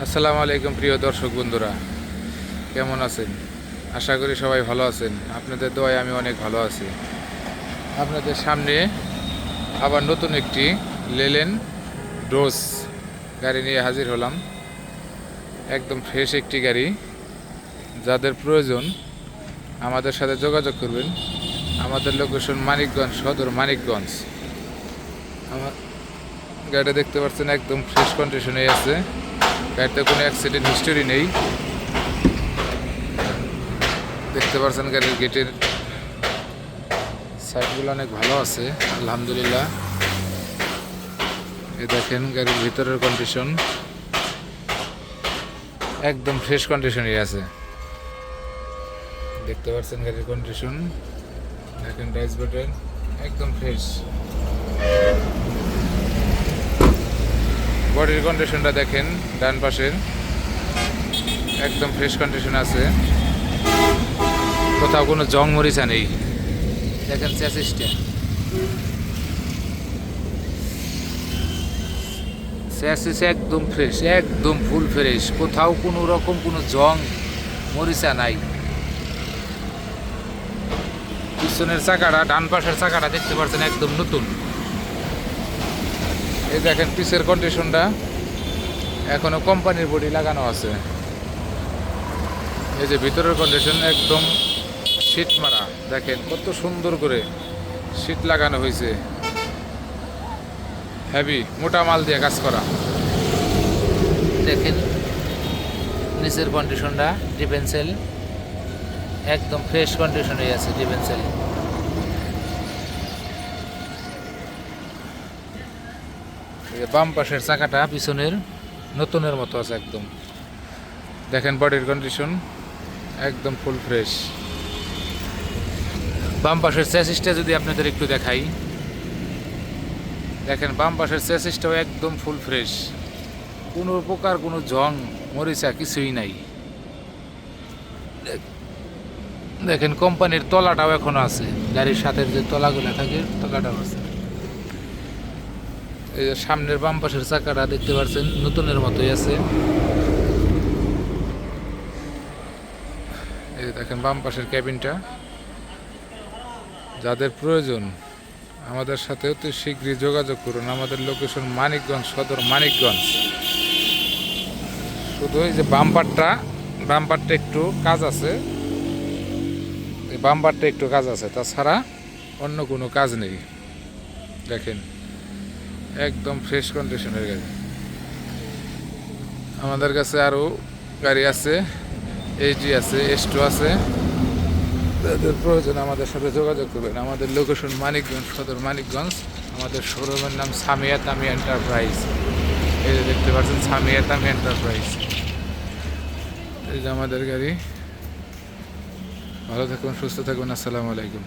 আসসালামু আলাইকুম প্রিয় দর্শক বন্ধুরা, কেমন আছেন? আশা করি সবাই ভালো আছেন। আপনাদের দোয়ায় আমি অনেক ভালো আছি। আপনাদের সামনে আবার নতুন একটি লেলেন ডোজ গাড়ি নিয়ে হাজির হলাম। একদম ফ্রেশ একটি গাড়ি। যাদের প্রয়োজন আমাদের সাথে যোগাযোগ করবেন। আমাদের লোকেশন মানিকগঞ্জ, সদর মানিকগঞ্জ। আমার গাড়িটা দেখতে পাচ্ছেন একদম ফ্রেশ কন্ডিশনে আছে। গাড়িতে কোনো অ্যাক্সিডেন্ট হিস্টোরি নেই। দেখতে পাচ্ছেন গাড়ির গেটের সাইডগুলো অনেক ভালো আছে, আলহামদুলিল্লাহ। এই দেখেন গাড়ির ভিতরের কন্ডিশন একদম ফ্রেশ কন্ডিশনে আছে। দেখতে পাচ্ছেন গাড়ির কন্ডিশন, দেখেন ডাইস বাটন একদম ফ্রেশ। বডির কন্ডিশনটা দেখেন, ডান পাশের একদম ফ্রেশ কন্ডিশন আছে, কোথাও কোনো জং মরিচা নেই। দেখেন চ্যাসিসটা, চ্যাসিস একদম ফ্রেশ, একদম ফুল ফ্রেশ, কোথাও কোনো রকম কোনো জং মরিচা নাই। পিছনের চাকাটা, ডান পাশের চাকাটা দেখতে পাচ্ছেন একদম নতুন। এই দেখেন পিছের কন্ডিশনটা, এখনো কোম্পানির বডি লাগানো আছে। এই যে ভিতরের কন্ডিশন একদম শীট মারা, দেখেন কত সুন্দর করে শীট লাগানো হয়েছে। হেভি মোটা মাল দিয়ে কাজ করা। দেখেন নিচের কন্ডিশনটা, ডিফেন্সেল একদম ফ্রেশ কন্ডিশনে আছে। ডিফেন্সেল বাম পাশের চাকাটা পিছনের নতুনের মতো আছে একদম। দেখেন বডির কন্ডিশন একদম ফুল ফ্রেশ। বাম পাশের চ্যাসিসটা যদি আপনাদের একটু দেখাই, দেখেন বাম পাশের চ্যাসিসটাও একদম ফুল ফ্রেশ, কোনো প্রকার কোনো জং মরিচা কিছুই নাই। দেখেন কোম্পানির তলাটাও এখনো আছে, গাড়ির সাথে যে তলাগুলো থাকে তলাটাও আছে। এই যে সামনের বাম পাশের চাকাটা দেখতে পাচ্ছেন নতুনের মতোই আছে। এই দেখেন বাম পাশের ক্যাবিনটা। যাদের প্রয়োজন আমাদের সাথে অতি শীঘ্রই যোগাযোগ করুন। আমাদের লোকেশন মানিকগঞ্জ, সদর মানিকগঞ্জ। শুধু এই যে বাম্পারটা একটু কাজ আছে, এই বাম্পারটা একটু কাজ আছে, তাছাড়া অন্য কোনো কাজ নেই। দেখেন একদম ফ্রেশ কন্ডিশনের গাড়ি। আমাদের কাছে আরও গাড়ি আছে, এইচডি আছে, S2 আছে। যাদের প্রয়োজন আমাদের সাথে যোগাযোগ করবেন। আমাদের লোকেশন মানিকগঞ্জ, সদর মানিকগঞ্জ। আমাদের শোরুমের নাম সামিয়া তামি এন্টারপ্রাইজ। এই যে দেখতে পাচ্ছেন সামিয়া তামি এন্টারপ্রাইজ। এই যে আমাদের গাড়ি। ভালো থাকুন, সুস্থ থাকুন। আসসালামু আলাইকুম।